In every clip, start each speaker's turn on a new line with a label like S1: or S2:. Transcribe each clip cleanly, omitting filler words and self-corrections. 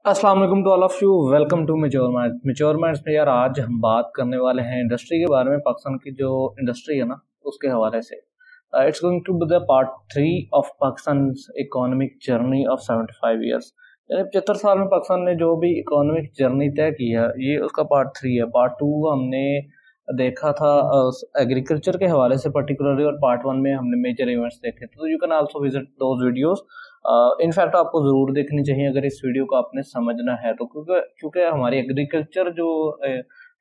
S1: अस्सलाम वालेकुम to all of you. Welcome to Mature Minds. Mature Minds में यार आज हम बात करने वाले हैं इंडस्ट्री के बारे में। पाकिस्तान की जो इंडस्ट्री है ना उसके हवाले से it's going to be the part 3 of Pakistan economic journey of 75 years. यानी 75 साल में पाकिस्तान ने जो भी इकोनॉमिक जर्नी तय की है ये उसका पार्ट 3 है। पार्ट 2 हमने देखा था एग्रीकल्चर के हवाले से पर्टिकुलरली, और पार्ट 1 में हमने मेजर इवेंट्स देखे थे। तो you can also visit those videos. In fact आपको ज़रूर देखनी चाहिए अगर इस वीडियो को आपने समझना है तो, क्योंकि हमारी एग्रीकल्चर जो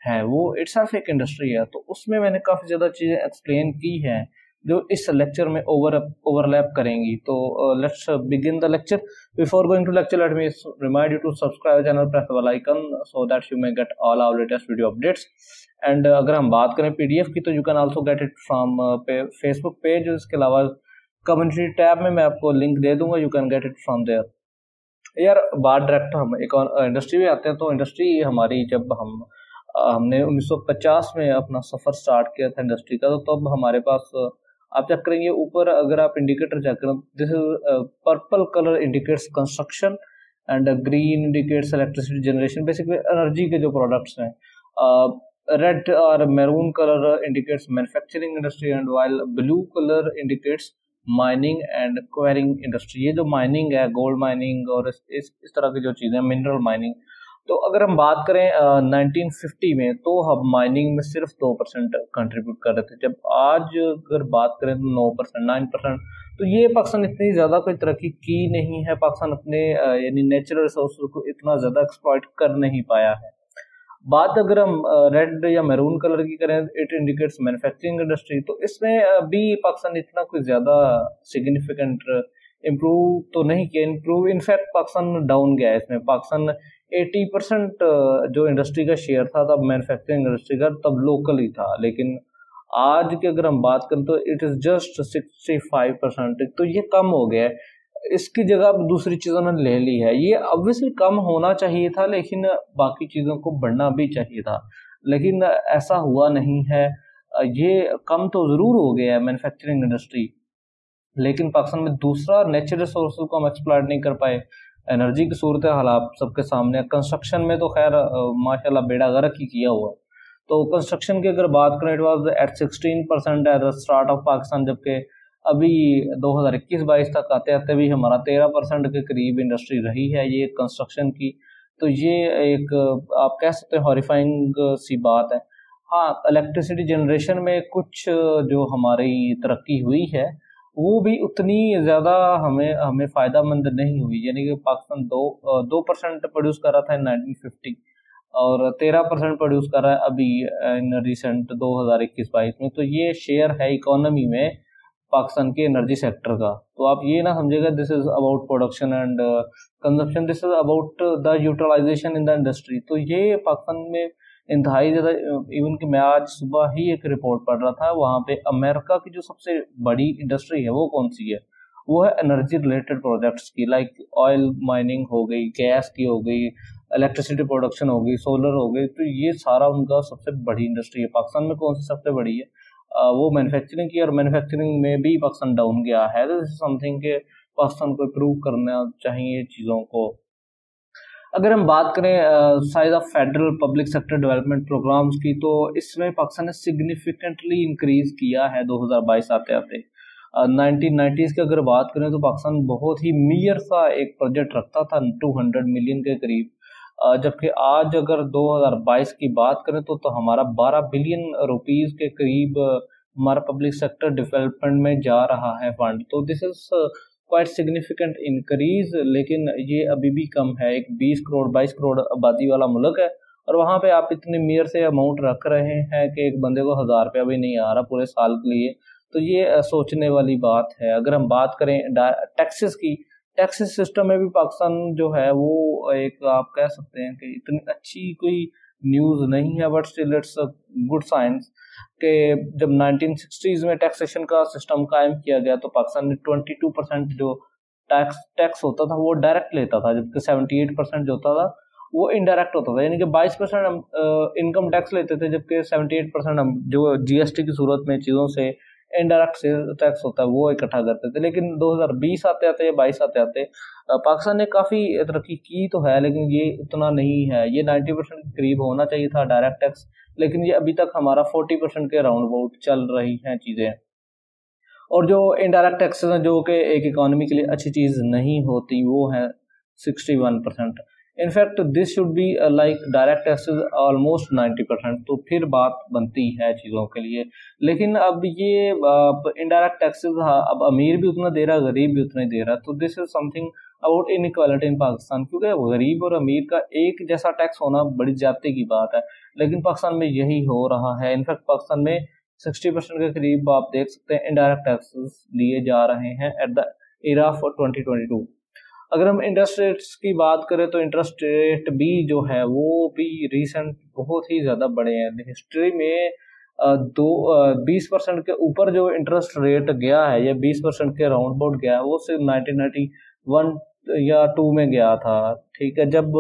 S1: है वो इटसेल्फ एक इंडस्ट्री है। तो उसमें मैंने काफ़ी ज़्यादा चीज़ें एक्सप्लेन की हैं जो इस लेक्चर में ओवरलैप करेंगी। तो let's begin the lecture. Before going to lecture let me remind you to subscribe channel, press the bell icon so that you may get all our latest video updates. And अगर हम बात करें PDF की तो you can also get it from Facebook page. इसके अलावा community tab में मैं आपको लिंक दे दूंगा, you can get it from there. यार बात डायरेक्ट हम एक इंडस्ट्री में आते हैं। तो इंडस्ट्री हमारी जब हमने 1950 में अपना सफ़र स्टार्ट किया था इंडस्ट्री का, तो तब हमारे पास आप चेक करेंगे ऊपर, अगर आप इंडिकेटर चेक करें, this is purple colour indicates construction and green indicates electricity generation, basically energy के जो प्रोडक्ट्स हैं। रेड और maroon colour indicates manufacturing industry and while blue colour indicates mining and quarrying industry. ये जो mining है, gold mining और इस तरह की जो चीज़ें, मिनरल माइनिंग। तो अगर हम बात करें 1950 में, तो हम माइनिंग में सिर्फ 2% कंट्रीब्यूट कर रहे थे, जब आज अगर बात करें तो 9%, 9%। तो ये पाकिस्तान इतनी ज़्यादा कोई तरक्की की नहीं है। पाकिस्तान अपने यानी नेचुरल रिसोर्स को इतना ज़्यादा एक्सप्लॉइट कर नहीं पाया है। बात अगर हम रेड या मैरून कलर की करें, इट इंडिकेट्स मैन्युफैक्चरिंग इंडस्ट्री। तो इसमें भी पाकिस्तान इतना कोई ज़्यादा सिग्निफिकेंट इम्प्रूव तो नहीं किया। इम्प्रूव इनफैक्ट पाकिस्तान डाउन गया है इसमें। पाकिस्तान 80% जो इंडस्ट्री का शेयर था तब मैन्युफैक्चरिंग इंडस्ट्री का, तब लोकल ही था। लेकिन आज की अगर हम बात करें तो इट इज़ जस्ट 65%। तो ये कम हो गया है। इसकी जगह अब दूसरी चीज़ों ने ले ली है। ये ऑब्वियसली कम होना चाहिए था, लेकिन बाकी चीज़ों को बढ़ना भी चाहिए था, लेकिन ऐसा हुआ नहीं है। ये कम तो ज़रूर हो गया है मैन्युफैक्चरिंग इंडस्ट्री, लेकिन पाकिस्तान में दूसरा नेचुरल रिसोर्स को हम एक्सप्लॉइट नहीं कर पाए। एनर्जी की सूरत हाल आप सबके सामने। कंस्ट्रक्शन में तो खैर माशाल्लाह बेड़ा गर्क ही किया हुआ है। तो कंस्ट्रक्शन की अगर बात करें, it was at 16% at the start of Pakistan, जबकि अभी 2021-22 तक आते आते भी हमारा 13% के करीब इंडस्ट्री रही है ये कंस्ट्रक्शन की। तो ये एक आप कह सकते हैं हॉरिफाइंग सी बात है। हाँ, इलेक्ट्रिसिटी जनरेशन में कुछ जो हमारी तरक्की हुई है वो भी उतनी ज़्यादा हमें फ़ायदा मंद नहीं हुई। यानी कि पाकिस्तान 2% प्रोड्यूस कर रहा था इन 1950 और 13% प्रोड्यूस कर रहा है अभी इन रिसेंट 2021-22 में। तो ये शेयर है इकोनॉमी में पाकिस्तान के एनर्जी सेक्टर का। तो आप ये ना समझेगा this is about production and consumption, this is about the utilization in the industry. तो ये पाकिस्तान में इंतहाई ज़्यादा, इवन कि मैं आज सुबह ही एक रिपोर्ट पढ़ रहा था, वहाँ पे अमेरिका की जो सबसे बड़ी इंडस्ट्री है वो कौन सी है, वो है एनर्जी रिलेटेड प्रोजेक्ट्स की। लाइक ऑयल माइनिंग हो गई, गैस की हो गई, इलेक्ट्रिसिटी प्रोडक्शन हो गई, सोलर हो गई। तो ये सारा उनका सबसे बड़ी इंडस्ट्री है। पाकिस्तान में कौन सी सबसे बड़ी है, वो मैन्युफैक्चरिंग की, और मैन्युफैक्चरिंग में भी पाकिस्तान डाउन गया है। दिस इज समथिंग के पाकिस्तान को इम्प्रूव करना चाहिए चीज़ों को। अगर हम बात करें size of federal public sector development programmes की, तो इसमें पाकिस्तान ने सिग्निफिकेंटली इंक्रीज किया है 2022 आते आते। 1990s की अगर बात करें तो पाकिस्तान बहुत ही मीयर सा एक प्रोजेक्ट रखता था 200 मिलियन के करीब, जबकि आज अगर 2022 की बात करें तो हमारा 12 बिलियन रुपीस के करीब हमारा पब्लिक सेक्टर डेवलपमेंट में जा रहा है फंड। तो this is quite significant increase, लेकिन ये अभी भी कम है। एक 20 करोड़ 22 करोड़ आबादी वाला मुल्क है, और वहाँ पे आप इतने मीयर से अमाउंट रख रहे हैं कि एक बंदे को 1000 रुपया भी नहीं आ रहा पूरे साल के लिए। तो ये सोचने वाली बात है। अगर हम बात करें टैक्सेस की, टैक्सेस सिस्टम में भी पाकिस्तान जो है वो एक आप कह सकते हैं कि इतनी अच्छी कोई न्यूज़ नहीं है, but still it's a good science कि जब 1960s में टैक्सेशन का सिस्टम कायम किया गया तो पाकिस्तान ने 22% जो टैक्स होता था वो डायरेक्ट लेता था, जबकि 78% जो होता था वो इनडायरेक्ट होता था। यानी कि 22% हम इनकम टैक्स लेते थे, जबकि 78% हम जो जीएसटी की सूरत में चीज़ों से इनडायरेक्ट सेल्स टैक्स होता है वो इकट्ठा करते थे। लेकिन 2020 आते आते या 22 आते आते पाकिस्तान ने काफ़ी तरक्की की तो है, लेकिन ये उतना नहीं है। ये 90% के करीब होना चाहिए था डायरेक्ट टैक्स, लेकिन ये अभी तक हमारा 40% के राउंड अबाउट चल रही हैं चीज़ें। और जो इनडायरेक्ट टैक्सेस हैं जो कि एक इकॉनमी के लिए अच्छी चीज़ नहीं होती, वो है 61%। In fact this should be like direct taxes almost 90%, तो फिर बात बनती है चीज़ों के लिए। लेकिन अब ये इनडायरेक्ट टैक्सेस अब अमीर भी उतना दे रहा है, गरीब भी उतना ही दे रहा है। तो this is something about inequality in Pakistan, क्योंकि गरीब और अमीर का एक जैसा टैक्स होना बड़ी ज्यादती की बात है, लेकिन पाकिस्तान में यही हो रहा है। इनफैक्ट पाकिस्तान में 60% के करीब आप देख सकते हैं इनडायरेक्ट टैक्सेस लिए जा रहे हैं एट द एरा ऑफ 2022। अगर हम इंटरेस्ट रेट्स की बात करें तो इंटरेस्ट रेट भी जो है वो भी रिसेंट बहुत ही ज़्यादा बढ़े हैं। हिस्ट्री में 20% के ऊपर जो इंटरेस्ट रेट गया है या 20% के राउंड अबाउट गया है, वो सिर्फ 1991 या 2 में गया था। ठीक है, जब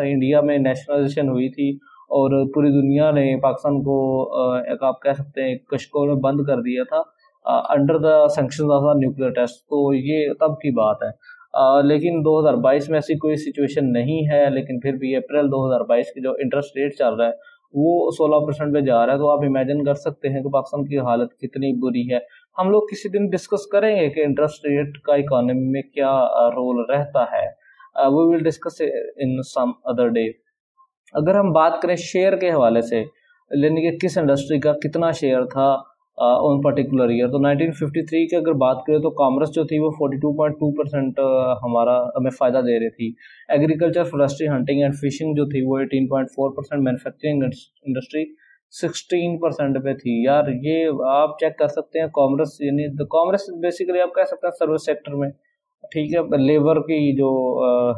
S1: इंडिया में नेशनलाइजेशन हुई थी और पूरी दुनिया ने पाकिस्तान को एक आप कह सकते हैं कशकोल में बंद कर दिया था under the sanctions of the nuclear test, तो ये तब की बात है। लेकिन 2022 में ऐसी कोई सिचुएशन नहीं है, लेकिन फिर भी अप्रैल 2022 की जो इंटरेस्ट रेट चल रहा है वो 16% पे जा रहा है। तो आप इमेजिन कर सकते हैं कि पाकिस्तान की हालत कितनी बुरी है। हम लोग किसी दिन डिस्कस करेंगे कि इंटरेस्ट रेट का इकोनॉमी में क्या रोल रहता है। We will discuss in some other day. अगर हम बात करें शेयर के हवाले से, यानी कि किस इंडस्ट्री का कितना शेयर था ऑन पर्टिकुलर ईयर, तो 1953 की अगर बात करें तो कॉमर्स जो थी वो 42.2% हमारा हमें फ़ायदा दे रही थी। Agriculture, forestry, hunting and fishing जो थी वो 18.4%, मैन्युफैक्चरिंग इंडस्ट्री 16% पे थी। यार ये आप चेक कर सकते हैं, कॉमर्स यानी कॉमर्स बेसिकली आप कह सकते हैं सर्विस सेक्टर में, ठीक है। लेबर की जो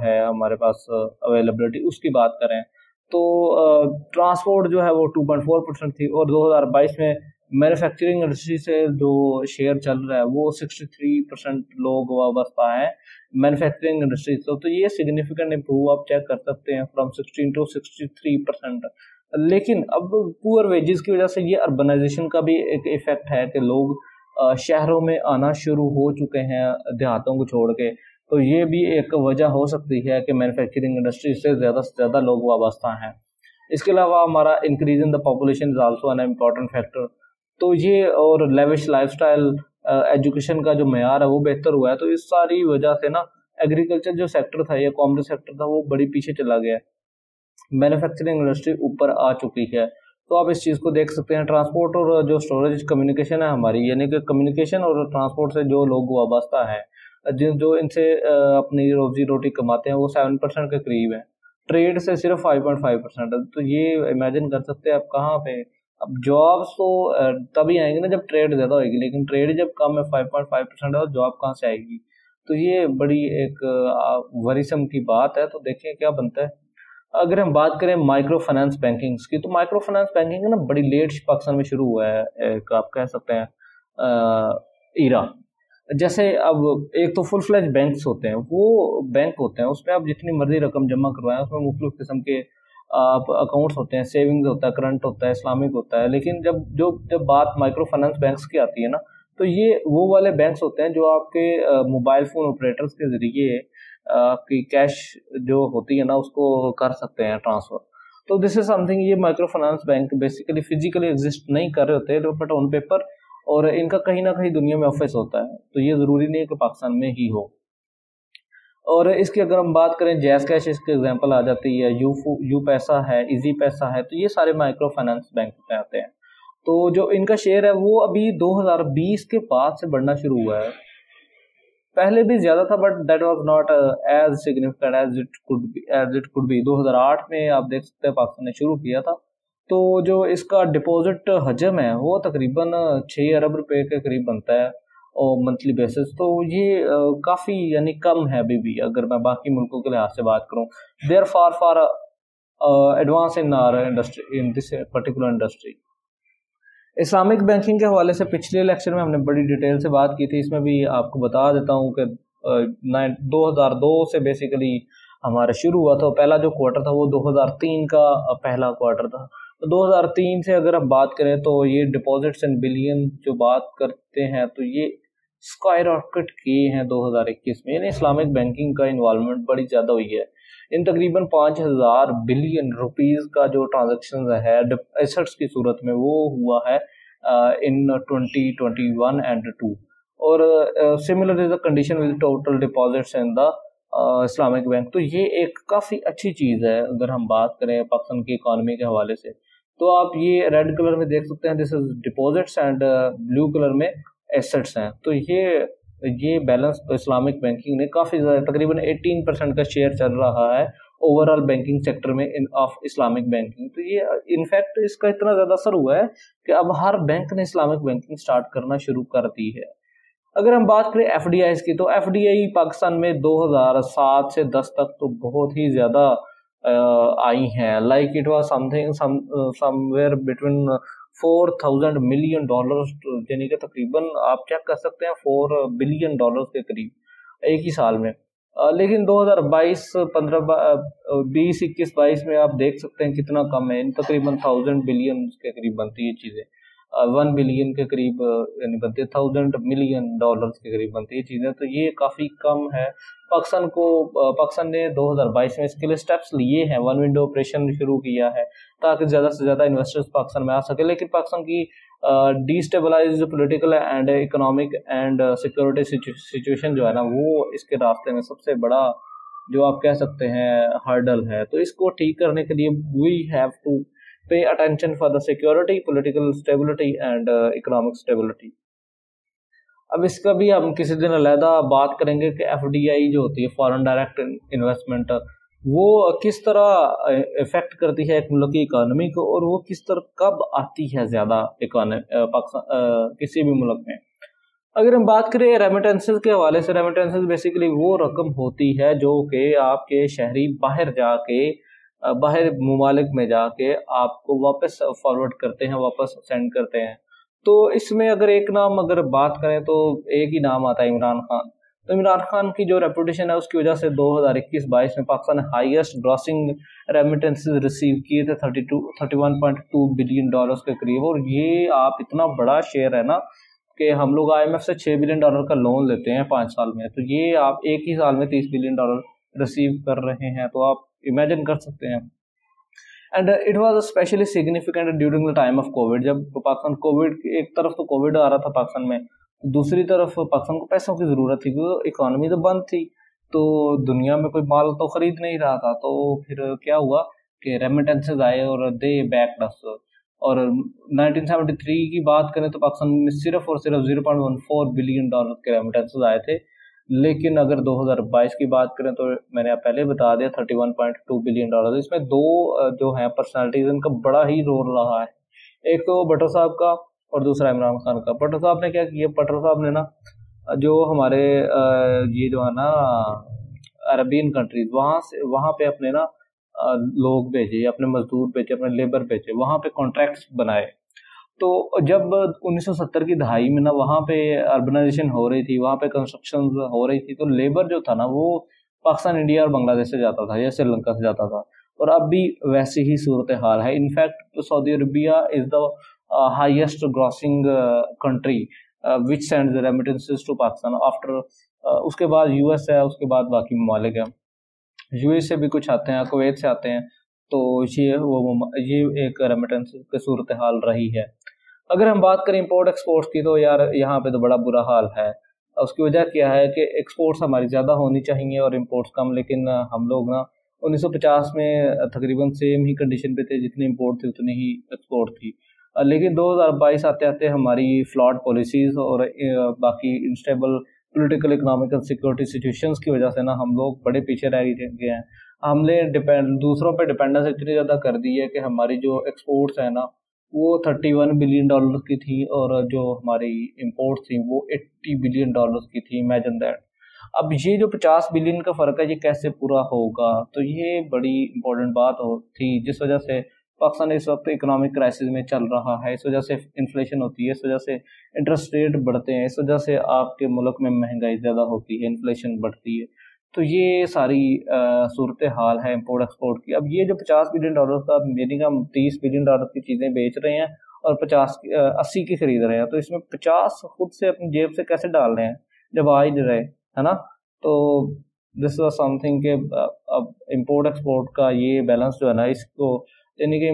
S1: है हमारे पास अवेलेबिलिटी उसकी बात करें तो ट्रांसपोर्ट जो है वो 2.4% थी। और 2022 में मैन्युफैक्चरिंग इंडस्ट्री से जो शेयर चल रहा है वो 63% लोग वाबस्ता है मैन्युफैक्चरिंग इंडस्ट्री से। तो ये सिग्निफिकेंट इम्प्रूव आप चेक कर सकते हैं फ्रॉम 16 to 63%। लेकिन अब पुअर वेजेस की वजह से ये अर्बनाइजेशन का भी एक इफेक्ट है कि लोग शहरों में आना शुरू हो चुके हैं देहातों को छोड़ के। तो ये भी एक वजह हो सकती है कि मैन्युफैक्चरिंग इंडस्ट्री से ज़्यादा लोग वाबस्ता हैं। इसके अलावा हमारा increase in the population is also an important factor. तो ये और लेविश लाइफस्टाइल, एजुकेशन का जो मेयार है वो बेहतर हुआ है। तो इस सारी वजह से ना एग्रीकल्चर जो सेक्टर था या कॉमर्स सेक्टर था वो बड़ी पीछे चला गया, मैन्युफैक्चरिंग इंडस्ट्री ऊपर आ चुकी है। तो आप इस चीज़ को देख सकते हैं। ट्रांसपोर्ट और जो स्टोरेज कम्युनिकेशन है हमारी, यानी कि कम्युनिकेशन और ट्रांसपोर्ट से जो लोग वाबस्ता है, जो इनसे अपनी रोजी रोटी कमाते हैं, वो 7% के करीब है। ट्रेड से सिर्फ 5.5% है। तो ये इमेजिन कर सकते हैं आप कहाँ पे। अब जॉब्स तो तभी आएंगे ना जब ट्रेड ज़्यादा होगी, लेकिन ट्रेड जब कम है 5.5% है, तो जॉब कहाँ से आएगी। तो ये बड़ी एक वरीसम की बात है। तो देखें क्या बनता है। अगर हम बात करें माइक्रो फाइनेंस बैंकिंग की, तो माइक्रो फाइनेंस बैंकिंग ना बड़ी लेट पाकिस्तान में शुरू हुआ है, एक आप कह सकते हैं ईरा। जैसे अब एक तो फुल फ्लैज बैंक्स होते हैं, वो बैंक होते हैं उसमें आप जितनी मर्जी रकम जमा करवाएं, उसमें मुख्तलिफ किस्म के आप अकाउंट्स होते हैं, सेविंग्स होता है, करंट होता है, इस्लामिक होता है। लेकिन जब बात माइक्रो फाइनेंस बैंक्स की आती है ना, तो ये वो वाले बैंक्स होते हैं जो आपके मोबाइल फ़ोन ऑपरेटर्स के ज़रिए आपकी कैश जो होती है ना उसको कर सकते हैं ट्रांसफ़र। तो दिस इज समथिंग, ये micro finance bank basically physically exist नहीं कर रहे होते, बट ऑन पेपर, और इनका कहीं ना कहीं दुनिया में ऑफिस होता है। तो ये ज़रूरी नहीं है कि पाकिस्तान में ही हो। और इसकी अगर हम बात करें, जैज़ कैश इसकी एग्जांपल आ जाती है, यू पैसा है, इजी पैसा है, तो ये सारे माइक्रो फाइनेंस बैंक में आते हैं। तो जो इनका शेयर है वो अभी 2020 के बाद से बढ़ना शुरू हुआ है। पहले भी ज़्यादा था, but that was not as significant as it could be. 2008 में आप देख सकते हैं पाकिस्तान ने शुरू किया था। तो जो इसका डिपॉजिट हजम है वो तकरीबन 6 अरब रुपए के करीब बनता है और मंथली बेसिस। तो ये काफ़ी यानी कम है अभी भी, अगर मैं बाकी मुल्कों के लिहाज से बात करूँ। They are far advance in our industry, in this particular industry. Islamic banking के हवाले से पिछले लेक्चर में हमने बड़ी डिटेल से बात की थी। इसमें भी आपको बता देता हूँ कि 2002 से बेसिकली हमारा शुरू हुआ था। पहला जो क्वार्टर था वो 2003 का पहला क्वार्टर था। 2003 سے اگر ہم بات کریں تو یہ ڈپازٹس ان بلین جو بات کرتے ہیں تو یہ اسکائی راکٹ کیے ہیں 2021 میں، یعنی اسلامک بینکنگ کا انوالومنٹ بڑی زیادہ ہوئی ہے۔ ان تقریباً 5000 بلین روپیز کا جو ٹرانزیکشن ہے ایسٹس کی صورت میں وہ ہوا ہے ان 2021 اینڈ 2، اور similar is the condition with total deposits in the Islamic bank. تو یہ ایک کافی اچھی چیز ہے اگر ہم بات کریں پاکستان کی اکانومی کے حوالے سے۔ تو آپ یہ ریڈ کلر میں دیکھ سکتے ہیں، دس از ڈپازٹس، اینڈ بلو کلر میں ایسٹس ہیں۔ تو یہ بیلنس اسلامک بینکنگ نے کافی زیادہ، تقریباً 18% کا شیئر چل رہا ہے اوور آل بینکنگ سیکٹر میں آف اسلامک بینکنگ۔ تو یہ انفیکٹ اس کا اتنا زیادہ اثر ہوا ہے کہ اب ہر بینک نے اسلامک بینکنگ سٹارٹ کرنا شروع کر دی ہے۔ اگر ہم بات کریں ایف ڈی آئیز کی، تو ایف ڈی آئی پاکستان میں 2007 سے 10 تک تو بہت ہی زیادہ آئی ہیں، like it was some where between $4,000 million, یعنی کہ تقریباً آپ چیک کر سکتے ہیں $4 بلین کے قریب ایک ہی سال میں۔ لیکن 2022 20 21 22 میں آپ دیکھ سکتے ہیں کتنا کم ہے، تقریباً 1000 بلین کے قریب بنتی ہے چیزیں، 1 بلین کے قریب یعنی بنتی ہے، $1000 ملین کے قریب بنتی ہے چیزیں۔ تو یہ کافی کم ہے۔ پاکستان نے 2022 میں اس کے لیے سٹیپس لیے ہیں، ون ونڈو آپریشن شروع کیا ہے تاکہ زیادہ سے زیادہ انویسٹرز پاکستان میں آ سکے، لیکن پاکستان کی D stabilise political and economic and security situation جو ہے نا، وہ اس کے راستے میں سب سے بڑا جو آپ کہہ سکتے ہیں ہرڈل ہے۔ تو اس کو ٹھیک کرنے کے لیے we have to pay attention for the security, political stability and economic stability۔ اب اس کا بھی ہم کسی دن علیحدہ بات کریں گے کہ ایف ڈی آئی جو ہوتی ہے فارن ڈائریکٹ انویسٹمنٹ، وہ کس طرح افیکٹ کرتی ہے ایک ملک کی اکانومی کو، اور وہ کس طرح کب آتی ہے زیادہ پاکستان کسی بھی ملک میں۔ اگر ہم بات کریں ریمیٹنسز کے حوالے سے، ریمیٹنسز بیسیکلی وہ رقم ہوتی ہے جو کہ آپ کے شہری باہر ممالک میں جا کے آپ کو واپس فارورڈ کرتے ہیں، واپس سینڈ کرتے ہیں۔ تو اس میں اگر ایک نام اگر بات کریں تو ایک ہی نام آتا ہے، عمران خان۔ تو عمران خان کی جو ریپوٹیشن ہے اس کی وجہ سے 2021-22 میں پاکستان نے ہائیسٹ گراسنگ ریمیٹنسز ریسیو کیے تھے 31.2 بلین کے قریب، اور یہ آپ اتنا بڑا شیئر ہے نا کہ ہم لوگ آئی ایم ایف سے $6 بلین کا لون لیتے ہیں 5 سال میں، تو یہ آپ ایک ہی سال میں $30 بلین ریسیو کر رہے ہیں، تو آپ امیجن کر سکتے ہیں۔ And it was especially significant during the time of Covid, جب پاکستان کووڈ، ایک طرف تو کووڈ آ رہا تھا پاکستان میں، دوسری طرف پاکستان کو پیسوں کی ضرورت تھی کیونکہ اکانومی تو بند تھی، تو دنیا میں کوئی مال تو خرید نہیں رہا تھا۔ تو پھر کیا ہوا کہ ریمیٹنسز آئے اور دے بیکڈ اس، اور 1973 کی بات کریں تو پاکستان میں صرف اور صرف $0.14 بلین کے ریمیٹنسز آئے تھے، لیکن اگر 2022 کی بات کریں تو میں نے پہلے بتا دیا 31.2 بلین۔ اس میں دو جو ہیں پرسنالٹیز، ان کا بڑا ہی رول رہا ہے، ایک تو بٹر صاحب کا اور دوسرا عمران خان کا۔ بٹر صاحب نے کیا کیا، بٹر صاحب نے نا جو ہمارے یہ جو ہے نا عربین کنٹریز، وہاں پہ اپنے نا لوگ بھیجے، اپنے مزدور بھیجے، اپنے لیبر بھیجے، وہاں پہ کانٹریکٹس بنائے۔ تو جب 1970 کی دہائی میں نا وہاں پہ اربنائزیشن ہو رہی تھی، وہاں پہ کنسٹرکشن ہو رہی تھی، تو لیبر جو تھا نا وہ پاکستان، انڈیا اور بنگلہ دیش سے جاتا تھا یا سری لنکا سے جاتا تھا، اور اب بھی ویسی ہی صورتحال ہے۔ In fact Saudi Arabia is the highest grossing country which sends remittances to Pakistan after, اس کے بعد یو ایس ہے، اس کے بعد باقی ممالک ہیں، یو ایس سے بھی کچھ آتے ہیں، کویت سے آتے ہیں۔ تو یہ ایک ریمیٹنس کی صورتحال رہی ہے۔ اگر ہم بات کریں امپورٹ ایکسپورٹس کی تو یار یہاں پہ تو بڑا برا حال ہے۔ اس کی وجہ کیا ہے کہ ایکسپورٹس ہماری زیادہ ہونی چاہیے اور امپورٹس کم، لیکن ہم لوگ نا 1950 میں تقریباً سیم ہی کنڈیشن پہ تھے، جتنی امپورٹ تھی اتنی ہی ایکسپورٹ تھی، لیکن 2022 آتے آتے ہماری فلاڈ پالیسیز اور باقی unstable political economic and security situations کی وجہ سے نا ہم لوگ بڑے پیچھے رہ گئے ہیں۔ ہم نے دوسروں پہ ڈپینڈنس اتنی زیادہ کر دی ہے کہ ہماری جو ایکسپورٹس ہیں نا وہ $31 بلین کی تھی، اور جو ہماری امپورٹس تھیں وہ $80 بلین کی تھی، امیجن دیٹ۔ اب یہ جو 50 بلین کا فرق ہے یہ کیسے پورا ہوگا، تو یہ بڑی امپورٹنٹ بات تھی، جس وجہ سے پاکستان اس وقت اکنامک کرائسس میں چل رہا ہے، اس وجہ سے انفلیشن ہوتی ہے، اس وجہ سے انٹرسٹ ریٹ بڑھتے ہیں، اس وجہ سے آپ کے ملک میں مہنگائی زیادہ ہوتی ہے، انفلیشن بڑھتی ہے۔ تو یہ ساری صورت حال ہے امپورٹ ایکسپورٹ کی. اب یہ جو $50 بلین کا یعنی کہ ہم $30 بلین کی چیزیں بیچ رہے ہیں اور 80 کی خرید رہے ہیں, تو اس میں 50 خود سے اپنی جیب سے کیسے ڈال رہے ہیں جب آ ہی نہیں رہے, ہے نا. تو دس واز سم تھنگ کہ اب امپورٹ ایکسپورٹ کا یہ بیلنس جو ہے نا, اس کو یعنی کہ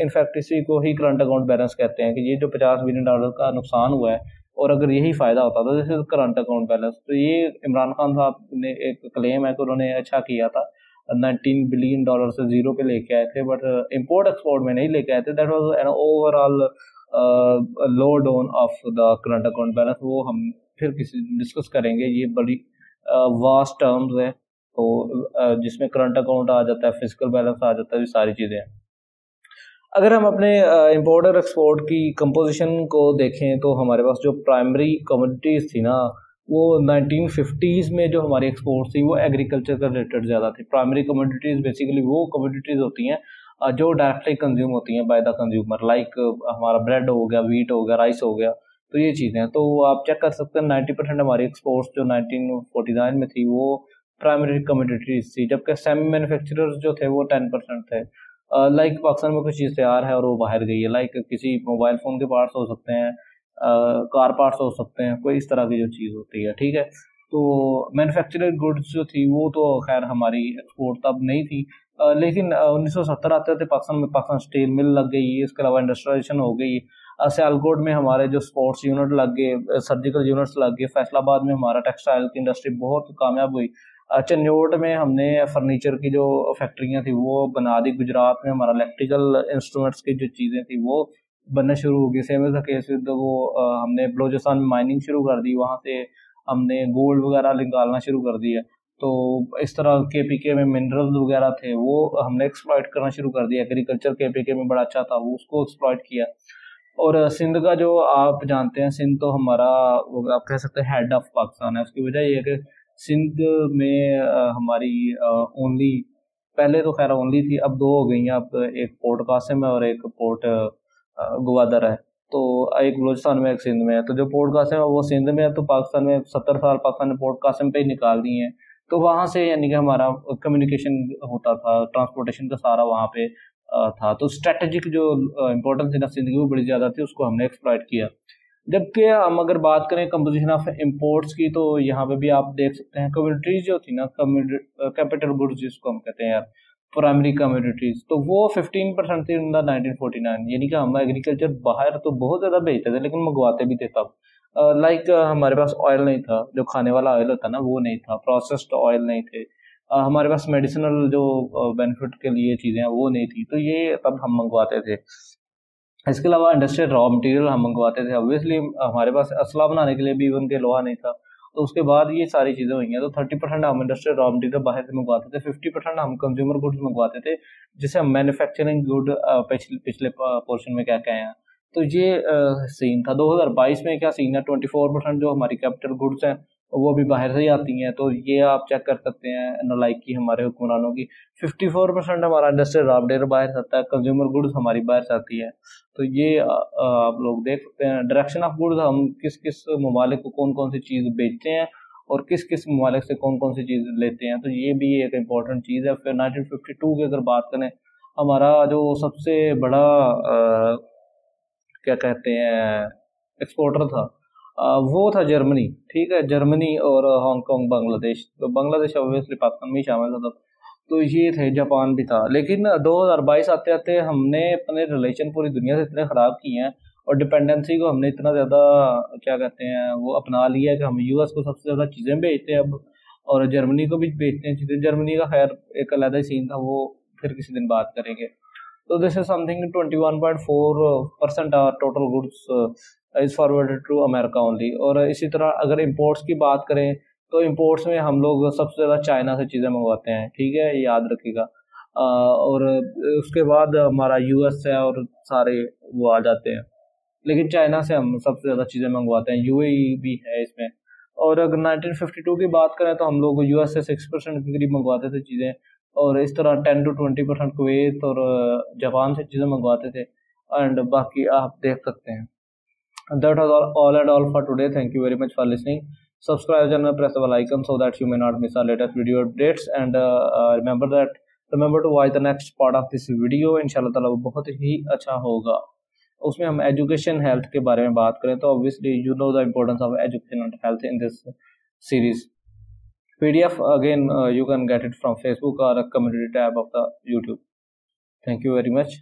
S1: انفیکٹ اسی کو ہی کرنٹ اکاؤنٹ بیلنس کہتے ہیں کہ یہ جو $50 بلین کا نقصان ہوا ہے, اور اگر یہی فائدہ ہوتا تو this is current account balance. تو یہ عمران خان صاحب نے ایک کلیم ہے کہ انہوں نے اچھا کیا تھا, $19 بلین سے زیرو پہ لے کے آئے تھے, بٹ امپورٹ ایکسپورٹ میں نہیں لے کے آئے تھے. That was an overall low down of the current account balance. وہ ہم پھر کسی ڈسکس کریں گے, یہ بڑی واسٹ ٹرمز ہے, تو جس میں کرنٹ اکاؤنٹ آ جاتا ہے, فزیکل بیلنس آ جاتا ہے, یہ ساری چیزیں ہیں. اگر ہم اپنے امپورٹ اور ایکسپورٹ کی کمپوزیشن کو دیکھیں تو ہمارے پاس جو پرائمری کموڈیٹیز تھی نا, وہ 1950s میں جو ہماری ایکسپورٹ تھی وہ ایگریکلچر کا ریلیٹڈ زیادہ تھی. پرائمری کموڈیٹیز بیسیکلی وہ کموڈیٹیز ہوتی ہیں جو ڈائریکٹلی کنزیوم ہوتی ہیں بائی دا کنزیومر, لائک ہمارا بریڈ ہو گیا, ویٹ ہو گیا, رائس ہو گیا, تو یہ چیزیں. تو آپ چیک کر سکتے ہیں 90% ہماری ایکسپورٹس جو 1949 میں تھی وہ پرائمری کموڈیٹیز تھی, جبکہ سیمی مینوفیکچررز جو تھے وہ 10% تھے. لائک پاکستان میں کوئی چیز تیار ہے اور وہ باہر گئی ہے, لائک کسی موبائل فون کے پارٹس ہو سکتے ہیں, کار پارٹس ہو سکتے ہیں, کوئی اس طرح کی جو چیز ہوتی ہے, ٹھیک ہے. تو مینوفیکچرڈ گڈس جو تھی وہ تو خیر ہماری ایکسپورٹ تب نہیں تھی, لیکن 1970 آتے آتے پاکستان اسٹیل مل لگ گئی, اس کے علاوہ انڈسٹریلائزیشن ہو گئی, سیالکوٹ میں ہمارے جو اسپورٹس یونٹ لگ گئے, سرجیکل یونٹس لگ گئے, فیصل آباد میں ہمارا ٹیکسٹائل کی انڈسٹری بہت کامیاب ہوئی, چنیوٹ میں ہم نے فرنیچر کی جو فیکٹریاں تھیں وہ بنا دی, گجرات میں ہمارا الیکٹریکل انسٹرومنٹس کی جو چیزیں تھیں وہ بننا شروع ہو گئی. Same is the case with وہ ہم نے بلوچستان میں مائننگ شروع کر دی, وہاں سے ہم نے گولڈ وغیرہ نکالنا شروع کر دی ہے. تو اس طرح KPK میں منرلز وغیرہ تھے وہ ہم نے ایکسپلائٹ کرنا شروع کر دیا. ایگریکلچر KPK میں بڑا اچھا تھا, وہ اس کو ایکسپلائٹ کیا. اور سندھ کا جو آپ جانتے ہیں, سندھ تو ہمارا آپ کہہ سکتے ہیں ہیڈ آف پاکستان ہے. اس کی وجہ یہ ہے کہ سندھ میں ہماری اونلی, پہلے تو خیر اونلی تھی, اب 2 ہو گئی ہیں. اب ایک پورٹ قاسم ہے اور ایک پورٹ گوادر ہے, تو ایک بلوچستان میں ایک سندھ میں ہے. تو جو پورٹ قاسم ہے وہ سندھ میں ہے, تو پاکستان میں 70 سال پاکستان نے پورٹ قاسم پہ ہی نکال دی ہیں. تو وہاں سے یعنی کہ ہمارا کمیونیکیشن ہوتا تھا, ٹرانسپورٹیشن کا سارا وہاں پہ تھا. تو اسٹریٹجک جو امپورٹنس تھی زندگی وہ بڑی زیادہ تھی, اس کو ہم نے ایکسپلائٹ کیا. جبکہ ہم اگر بات کریں کمپوزیشن آف امپورٹس کی, تو یہاں پہ بھی آپ دیکھ سکتے ہیں کمیونٹیز جو تھی نا, کیپٹل گڈز جس کو ہم کہتے ہیں یار, پرائمری کمیونٹیز, تو وہ 15% تھی ان 1949. یعنی کہ ہم ایگریکلچر باہر تو بہت زیادہ بیچتے تھے لیکن منگواتے بھی تھے تب. لائک ہمارے پاس آئل نہیں تھا, جو کھانے والا آئل ہوتا نا وہ نہیں تھا, پروسیسڈ آئل نہیں تھے, ہمارے پاس میڈیسنل جو بینیفٹ کے لیے چیزیں ہیں وہ نہیں تھی, تو یہ تب ہم منگواتے تھے. اس کے علاوہ انڈسٹریل را مٹیریل ہم منگواتے تھے. اوبیسلی ہمارے پاس اسلحہ بنانے کے لیے بھی ایون کے لوہا نہیں تھا, تو اس کے بعد یہ ساری چیزیں ہوئی ہیں. تو 30% ہم انڈسٹریل را مٹیریل باہر سے منگواتے تھے, 50% ہم کنزیومر گڈس منگواتے تھے, جسے ہم مینوفیکچرنگ گڈ پچھلے پورشن میں کیا کہیں ہیں. تو یہ سین تھا. 2022 میں کیا سین ہے, 24% جو ہماری کیپٹل گڈس ہیں وہ بھی باہر سے ہی آتی ہیں. تو یہ آپ چیک کر سکتے ہیں نالائک کی ہمارے حکمرانوں کی. 54% ہمارا انڈسٹریل را مٹیریل باہر سے آتا ہے, کنزیومر گڈس ہماری باہر سے آتی ہے. تو یہ آپ لوگ دیکھ سکتے ہیں ڈائریکشن آف گڈز, ہم کس کس ممالک کو کون کون سی چیز بیچتے ہیں اور کس کس ممالک سے کون کون سی چیز لیتے ہیں. تو یہ بھی ایک امپورٹنٹ چیز ہے. پھر 1952 کی اگر بات کریں, ہمارا جو سب سے بڑا کیا کہتے ہیں ایکسپورٹر تھا وہ تھا جرمنی, ٹھیک ہے, جرمنی اور ہانگ کانگ, بنگلہ دیش. تو بنگلہ دیش اوبویسلی پاکستان میں ہی شامل تھا, تو یہ تھے, جاپان بھی تھا. لیکن 2022 آتے آتے ہم نے اپنے ریلیشن پوری دنیا سے اتنے خراب کیے ہیں اور ڈپینڈنسی کو ہم نے اتنا زیادہ کیا کہتے ہیں وہ اپنا لیا ہے کہ ہم US کو سب سے زیادہ چیزیں بیچتے ہیں اب, اور جرمنی کو بھی بیچتے ہیں چیزیں. جرمنی کا خیر ایک علیحدہ سین تھا, وہ پھر کسی دن بات کریں گے. تو this is something 21.4% are total goods is forwarded to America only. اور اسی طرح اگر امپورٹس کی بات کریں تو امپورٹس میں ہم لوگ سب سے زیادہ چائنا سے چیزیں منگواتے ہیں, ٹھیک ہے, یاد رکھیے گا. اور اس کے بعد ہمارا US ہے اور سارے وہ آ جاتے ہیں, لیکن چائنا سے ہم سب سے زیادہ چیزیں منگواتے ہیں. UAE بھی ہے اس میں. اور اگر 1952 کی بات کریں تو ہم لوگ US سے 6% کے قریب منگواتے تھے چیزیں, اور اس طرح 10 to 20% کویت اور جاپان سے چیزیں منگواتے تھے. اینڈ باقی آپ دیکھ سکتے ہیں. That was all and all for today. Thank you very much for listening. subscribe channel, press the bell icon so that you may not miss our latest video updates. And remember to watch the next part of this video. इंशाल्लाह ताला वो बहुत ही अच्छा होगा. उसमें हम education health के बारे में बात करें तो obviously you know the importance of education and health in this series. PDF again you can get it from Facebook or a community tab of the YouTube. Thank you very much.